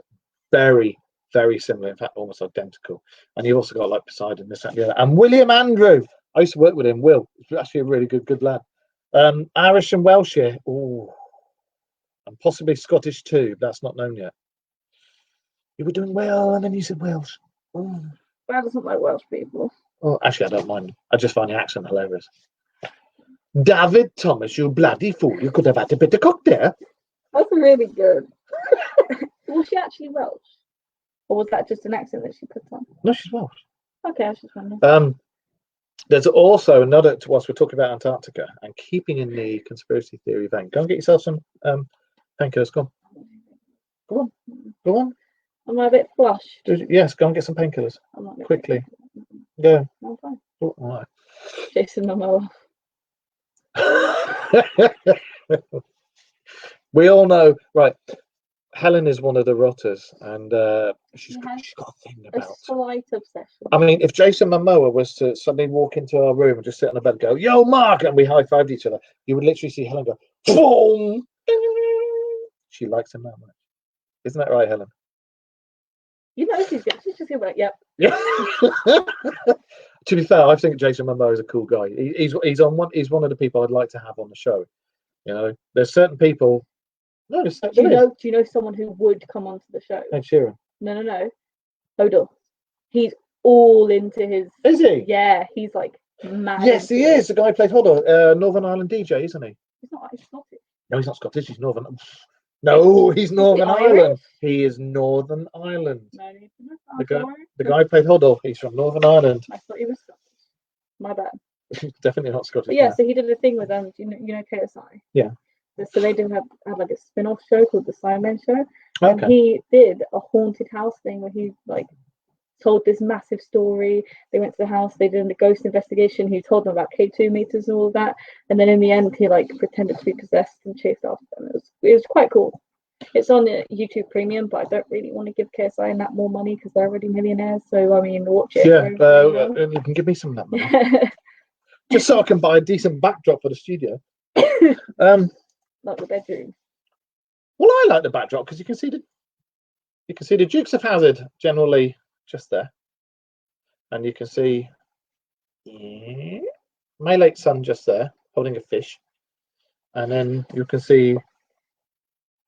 Very, very similar, in fact, almost identical. And you've also got like Poseidon, this, that, and the other. And William Andrew, I used to work with him. Will, he's actually a really good lad. Irish and Welsh here. Ooh. And possibly Scottish too, but that's not known yet. You were doing well, and then you said Welsh. Ooh. Brad doesn't like Welsh people. Oh, actually, I don't mind. I just find the accent hilarious. David Thomas, you bloody fool. You could have had a bit of cocktail. That's really good. Was she actually Welsh? Or was that just an accent that she put on? No, she's Welsh. Okay, I was just wondering. There's also another, whilst we're talking about Antarctica and keeping in the conspiracy theory vein, go and get yourself some painkillers. Go on. Am I a bit flushed? Yes, go and get some painkillers. Quickly. Go. I'm fine. Oh, all right. Jason Momoa. We all know, right? Helen is one of the rotters, and she's got a thing about a slight obsession. I mean, if Jason Momoa was to suddenly walk into our room and just sit on the bed and go, "Yo, Mark," and we high-fived each other, you would literally see Helen go, "Boom!" She likes him that much. Isn't that right, Helen? You know she's good. She's just here like, yep. Yeah. To be fair, I think Jason Momoa is a cool guy. He's one of the people I'd like to have on the show. You know, there's certain people. No, do you know someone who would come onto the show? Ed Sheeran. No. Hodor. He's all into his. Is he? Yeah, he's like mad. Yes, he is. The guy who played Hodor, Northern Ireland DJ, isn't he? He's not. He's Scottish. No, he's not Scottish. He's Northern. No, he's Northern Ireland. He is Northern Ireland. No, the guy who played Hodor. He's from Northern Ireland. I thought he was Scottish. My bad. Definitely not Scottish. But yeah, so he did a thing with you know KSI. Yeah. So they did have like a spin-off show called the Simon Show, and okay. He did a haunted house thing where he like told this massive story. They went to the house, they did a ghost investigation. He told them about K2 meters and all of that, and then in the end, he like pretended to be possessed and chased after them. It was quite cool. It's on YouTube Premium, but I don't really want to give KSI that more money because they're already millionaires. So I mean, watch it. Yeah, you can give me some of that money. just so I can buy a decent backdrop for the studio. Not the bedroom. Well, I like the backdrop because you can see the Dukes of Hazzard generally just there, and you can see my late son just there holding a fish, and then you can see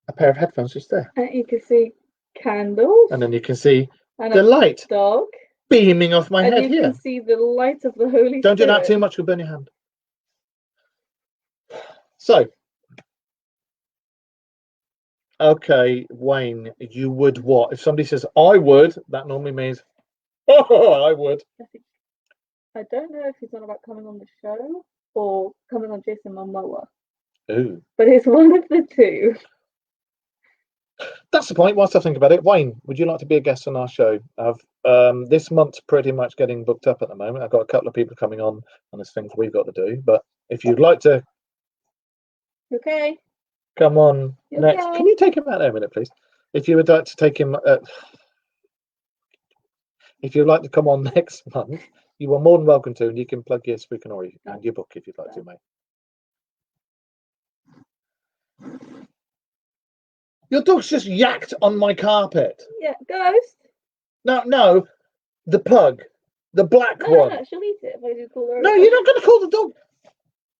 a pair of headphones just there, and you can see candles, and then you can see and the light dog beaming off my and head you here. can see the light of the Holy Don't do Spirit. that too much, you'll burn your hand. So, okay, Wayne, you would what? If somebody says I would, that normally means oh, I would. I don't know if he's on about coming on the show or coming on Jason Momoa. Ooh. But it's one of the two. That's the point. Whilst I think about it, Wayne, would you like to be a guest on our show? This month's pretty much getting booked up at the moment. I've got a couple of people coming on, and there's things we've got to do. But if you'd like to, Okay. Come on next. Okay. Can you take him out there a minute, please? If you would like to take him, if you'd like to come on next month, you are more than welcome to, and you can plug your Spookanori and your book if you'd like to, mate. Your dog's just yacked on my carpet. Yeah, ghost. No, the pug, the black one. No, she'll eat it if I do call her. No, you're not going to call the dog.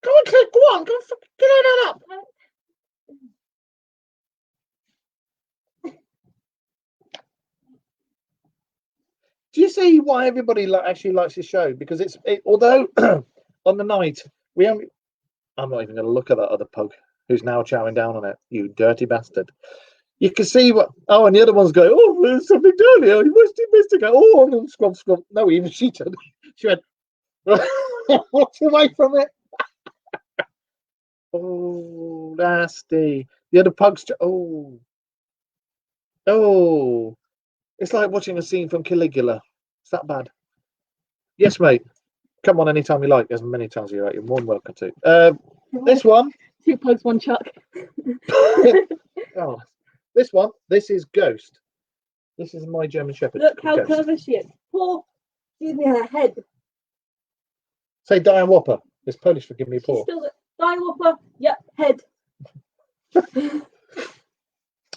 Go on, Cliff. Go on. Go get that up. Do you see why everybody actually likes this show? Because although on the night I'm not even going to look at that other pug who's now chowing down on it. You dirty bastard. You can see what. Oh, and the other one's going. Oh, there's something down here. He must have missed it. Oh, and scrub. No, even she turned. She went. Walked away from it. Oh, nasty. The other pug's. Oh. It's like watching a scene from Caligula. It's that bad. Yes, mate. Come on anytime you like. As many times as you like. You're more than welcome to. This one. 2 plugs, 1 chuck. Oh, this one. This is Ghost. This is my German Shepherd. Look how Ghost. clever she is. Paw. Excuse me, her head. Say Diane Whopper. It's Polish for give me a paw. She's still Diane Whopper. Yep, head.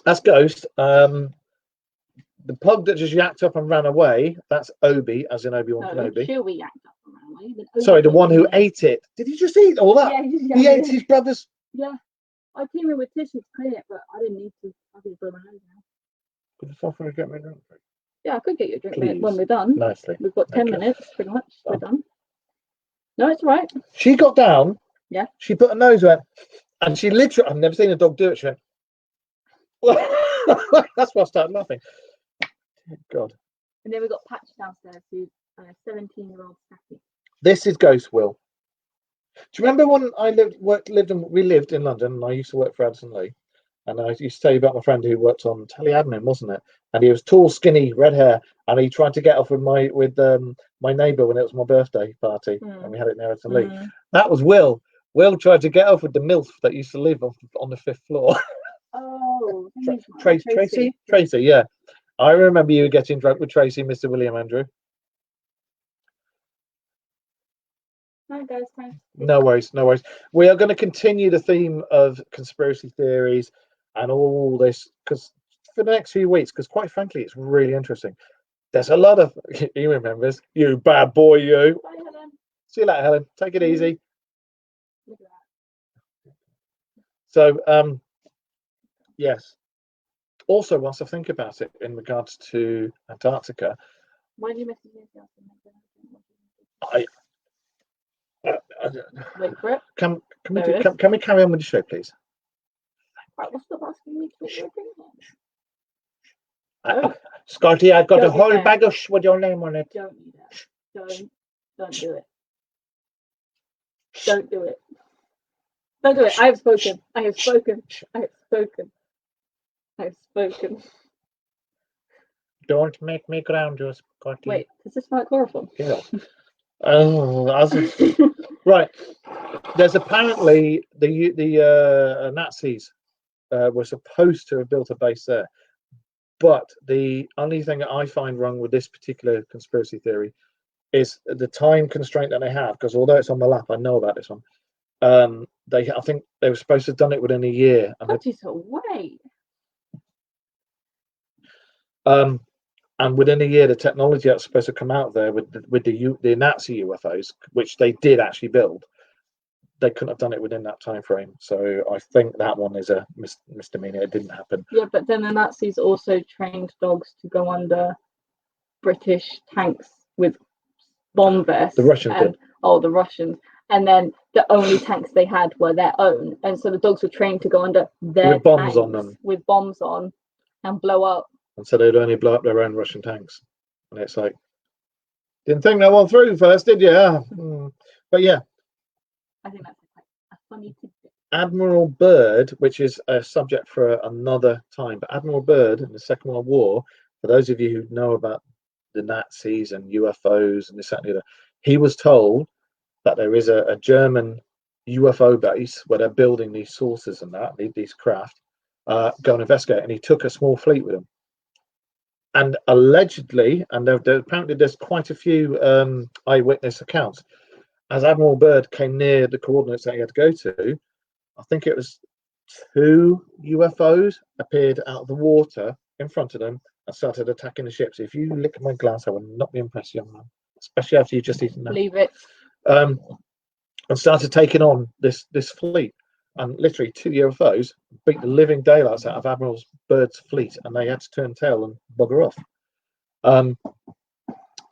That's Ghost. The pug that just yacked up and ran away, that's Obi, as in Obi-Wan Kenobi. Chewie yacked up and ran away. Sorry, the one who ate it. Did he just eat all that? Yeah, he ate his brother's. Yeah. I came in with tissue to clean it, but I didn't need to. I could blow my nose now. Could the software get me a drink? Yeah, I could get you a drink Please. when we're done. Nicely. We've got 10 minutes, pretty much. We're done. No, it's all right. She got down. Yeah. She put her nose went, and she literally. I've never seen a dog do it. She went. That's why I started laughing. God. And then we got Patch downstairs, who's a 17-year-old Snappy. This is Ghost Will. Do you remember when we lived in London, and I used to work for Addison Lee, and I used to tell you about my friend who worked on teleadmin, wasn't it? And he was tall, skinny, red hair, and he tried to get off with my neighbour when it was my birthday party, and we had it in Addison Lee. That was Will. Will tried to get off with the MILF that used to live on the 5th floor. Oh, Tracy, yeah. I remember you getting drunk with Tracy, Mr. William Andrew. Hi guys, thanks. No worries. We are going to continue the theme of conspiracy theories and all this because for the next few weeks, because quite frankly, it's really interesting. There's a lot of you remembers, you bad boy, you. Bye, Helen. See you later, Helen. Take it easy. Look at that. So, yes. Also, whilst I think about it in regards to Antarctica, why do you message me? Wait for it. Can we carry on with the show, please? Right, well, stop asking me to make your drink. Scotty, I've got Don't a whole do that. bag of with your name on it. Don't do that. Don't do it. Don't do it. Don't do it. I have spoken. I have spoken. I have spoken. I have spoken. Don't make me ground you, Scotty. Wait, does this smell like chloroform? Yeah. Right. There's apparently the Nazis were supposed to have built a base there, but the only thing that I find wrong with this particular conspiracy theory is the time constraint that they have, because although it's on the lap, I know about this one. I think they were supposed to have done it within a year. God, you so wait. And within a year, the technology that's supposed to come out there with the Nazi UFOs, which they did actually build, they couldn't have done it within that time frame. So I think that one is a misdemeanor. It didn't happen. Yeah, but then the Nazis also trained dogs to go under British tanks with bomb vests. The Russians did. Oh, the Russians. And then the only tanks they had were their own. And so the dogs were trained to go under their with bombs tanks on them. With bombs on and blow up. And so they'd only blow up their own Russian tanks. And it's like, didn't think that one through first, did you? But yeah. I think that's quite a funny tidbit. Admiral Byrd, which is a subject for another time, but Admiral Byrd in the Second World War, for those of you who know about the Nazis and UFOs and this, that, and the other, he was told that there is a German UFO base where they're building these sources and that, these craft, go and investigate, and he took a small fleet with him. And allegedly, and apparently there's quite a few eyewitness accounts, as Admiral Byrd came near the coordinates that he had to go to, I think it was 2 UFOs appeared out of the water in front of them and started attacking the ships. If you look at my glass, I will not be impressed, young man, especially after you've just eaten that. Leave it. And started taking on this fleet. And literally 2 UFOs beat the living daylights out of Admiral Byrd's fleet, and they had to turn tail and bugger off.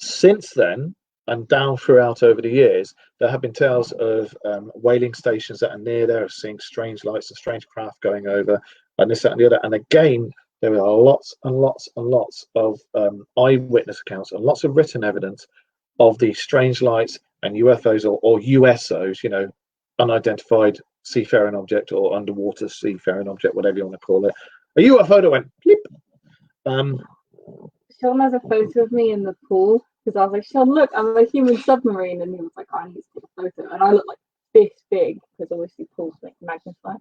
Since then, and down throughout over the years, there have been tales of whaling stations that are near there, seeing strange lights and strange craft going over, and this, that, and the other. And again, there are lots and lots and lots of eyewitness accounts and lots of written evidence of these strange lights and UFOs or USOs, you know, unidentified seafaring object or underwater seafaring object, whatever you want to call it. A UFO that went blip. Sean has a photo of me in the pool because I was like, Sean, look, I'm a human submarine, and he was like, I need to take a photo, and I look like this big because obviously pools make magnify. And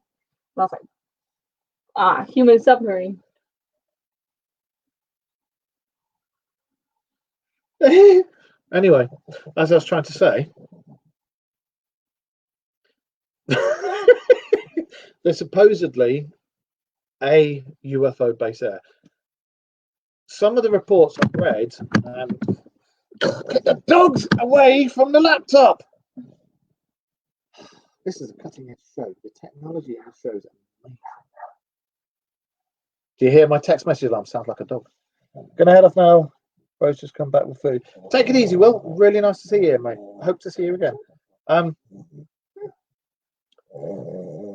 I was like, human submarine. Anyway, as I was trying to say, there's supposedly a UFO base there. Some of the reports I've read, get the dogs away from the laptop. This is a cutting edge show. The technology it has shows amazing. Do you hear my text message alarm? Sounds like a dog. Gonna head off now. Rose just come back with food. Take it easy, Will. Really nice to see you, mate. Hope to see you again.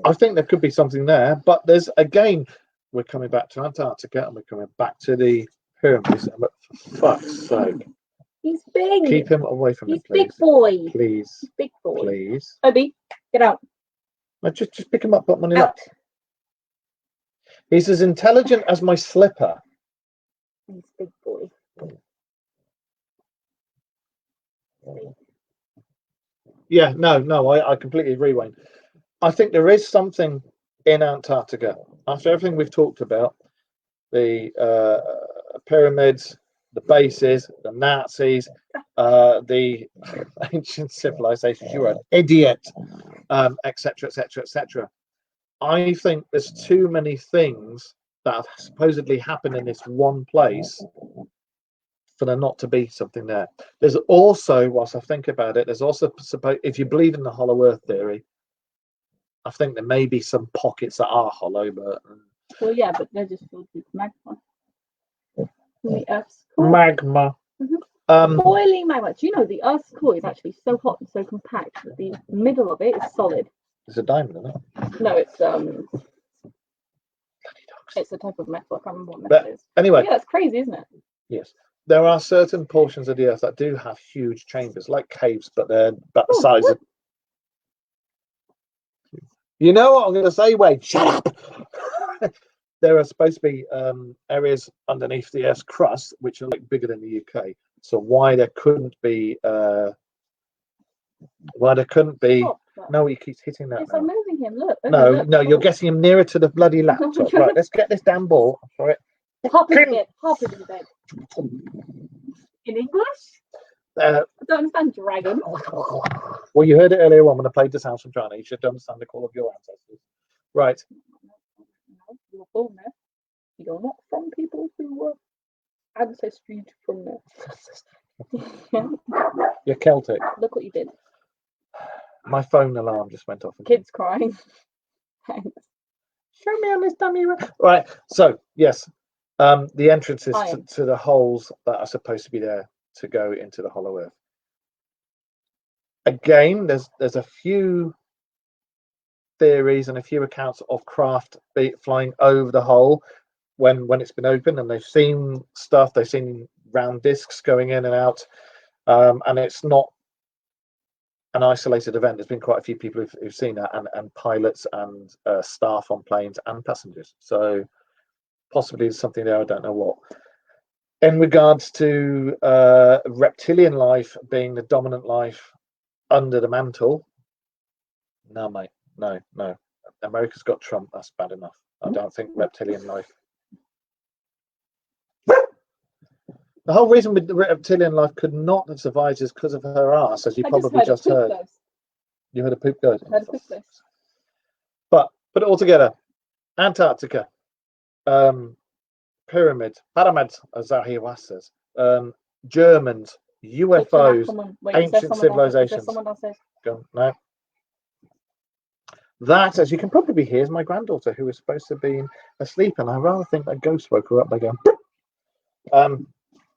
I think there could be something there, but there's again, we're coming back to Antarctica and we're coming back to the pyramids. But for fuck's sake, he's big. Keep him away from me, please. Big boy. Please. He's big boy. Please. Obi, get out. No, just pick him up, put him on your Out. lap. He's as intelligent as my slipper. He's big boy. Yeah, no, I completely agree, Wayne. I think there is something in Antarctica. After everything we've talked about, the pyramids, the bases, the Nazis, the ancient civilizations, you're an idiot, etc., etc., etc. I think there's too many things that have supposedly happened in this one place for there not to be something there. There's also, whilst I think about it, there's also, if you believe in the hollow earth theory, I think there may be some pockets that are hollow, but well, yeah, but they're just filled with magma. The Earth's core. Magma. Boiling magma. Do you know the Earth's core is actually so hot and so compact that the middle of it is solid? It's a diamond, isn't it? No, it's a type of metal. I can't remember what metal it is. Anyway, yeah, it's crazy, isn't it? Yes, there are certain portions of the Earth that do have huge chambers, like caves, but they're about the size of. You know what I'm going to say, Wade? Shut up. There are supposed to be areas underneath the Earth's crust which are like bigger than the UK. So why there couldn't be? No, he keeps hitting that. Yes, I'm moving him. Look. No, you're getting him nearer to the bloody laptop. Right, let's get this damn ball. Sorry. Hop in bed. Hop in bed. In English? I don't understand dragon. Well, you heard it earlier on when I played the sounds from China. You should understand the call of your ancestors. Right. No, you're born there. You're not from people who were ancestry from there. You're Celtic. Look what you did. My phone alarm just went off. Kids crying. Thanks. Show me on this dummy. Right. So yes, the entrances to the holes that are supposed to be there to go into the Hollow Earth. Again, there's a few theories and a few accounts of craft flying over the hole when it's been open, and they've seen stuff. They've seen round discs going in and out, and it's not an isolated event. There's been quite a few people who've seen that, and pilots and staff on planes and passengers. So possibly there's something there. I don't know what. In regards to reptilian life being the dominant life under the mantle, no, mate, no. America's got Trump. That's bad enough. I don't think reptilian life. The whole reason with the reptilian life could not have survived is because of her ass, as you probably just heard. You heard a poop ghost. But put it all together: Antarctica, pyramids, Zahirwasas, Germans, UFOs, ancient civilizations. No. That, as you can probably hear, is my granddaughter, who was supposed to be asleep, and I rather think that ghost woke her up by going.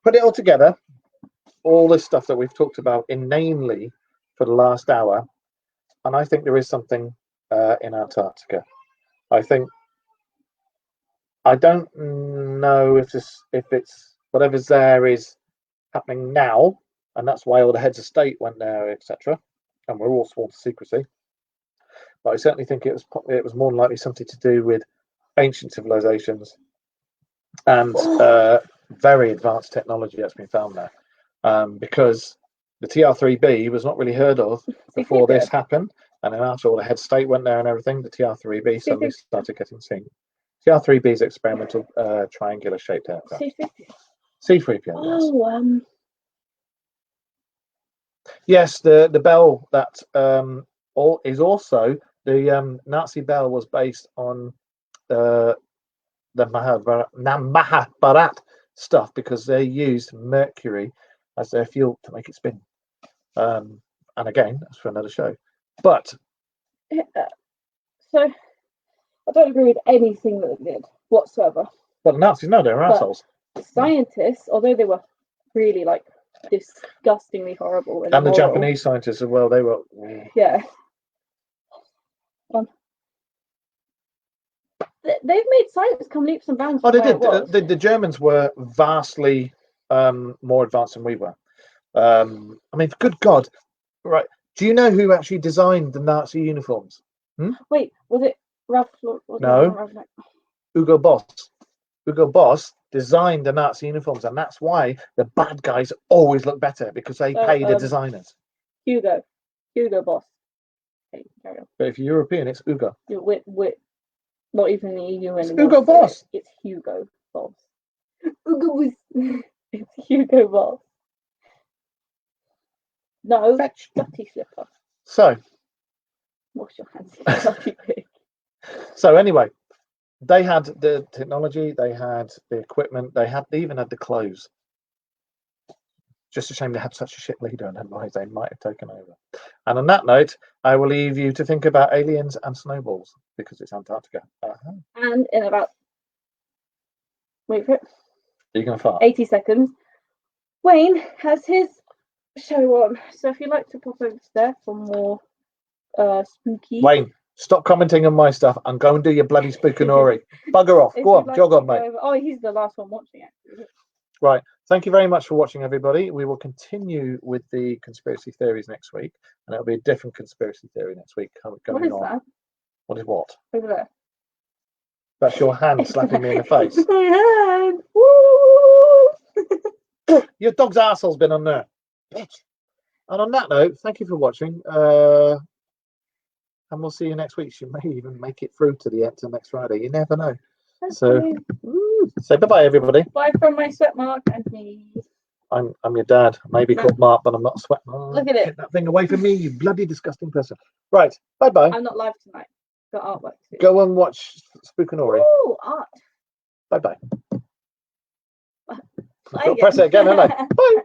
Put it all together, all this stuff that we've talked about inanely for the last hour, and I think there is something in Antarctica. I don't know if it's whatever's there is happening now, and that's why all the heads of state went there, etc. And we're all sworn to secrecy. But I certainly think it was more than likely something to do with ancient civilizations and very advanced technology that's been found there, because the TR-3B was not really heard of before this happened, and then after all the head of state went there and everything, the TR-3B suddenly started getting seen. TR-3B is experimental triangular shaped aircraft. C-3PO. Oh, yes, the bell that is also the Nazi bell was based on the Mahabharat stuff, because they used mercury as their fuel to make it spin. And again, that's for another show. But so I don't agree with anything that they did whatsoever. But the Nazis, no, they're assholes. Scientists, although they were really like disgustingly horrible and the Japanese scientists as well, they were. Yeah. They've made science come leaps and bounds. Oh, they did. The Germans were vastly more advanced than we were. I mean, good God, right? Do you know who actually designed the Nazi uniforms? Wait, was it Ralph? No, Hugo Boss. Hugo Boss designed the Nazi uniforms, and that's why the bad guys always look better, because they pay the designers. Hugo Boss. Okay, carry on. But if you're European, it's Hugo. We're not even in the EU anymore. It's Hugo Boss. It's Hugo Boss. Hugo Boss. It's Hugo Boss. No, dirty slipper. So, wash your hands, you dirty pig. So anyway, they had the technology, they had the equipment, they even had the clothes. Just a shame they had such a shit leader, and otherwise they might have taken over. And on that note, I will leave you to think about aliens and snowballs, because it's Antarctica. And in about, wait for it. Are you going to fart? 80 seconds. Wayne has his show on, so if you'd like to pop over there for more spooky. Wayne, stop commenting on my stuff and go and do your bloody spookanori. Bugger off. Go on, jog on, mate. Oh, he's the last one watching it. Right. Thank you very much for watching, everybody. We will continue with the conspiracy theories next week, and it'll be a different conspiracy theory next week going on. That? What is what? Over there. That's your hand slapping me in the face. My hand. Woo! Your dog's arsehole's been on there. And on that note, thank you for watching. And we'll see you next week. She may even make it through to the end till next Friday. You never know. Okay. So, say bye-bye, everybody. Bye from my sweat mark and me. I'm your dad. Maybe No. called Mark, but I'm not sweating. Oh, Look at it. Get that thing away from me, you bloody disgusting person. Right. Bye bye. I'm not live tonight. Got artwork to do. Go and watch Spookanori. Ooh, art. Bye bye. Bye Press it again, haven't I? Bye.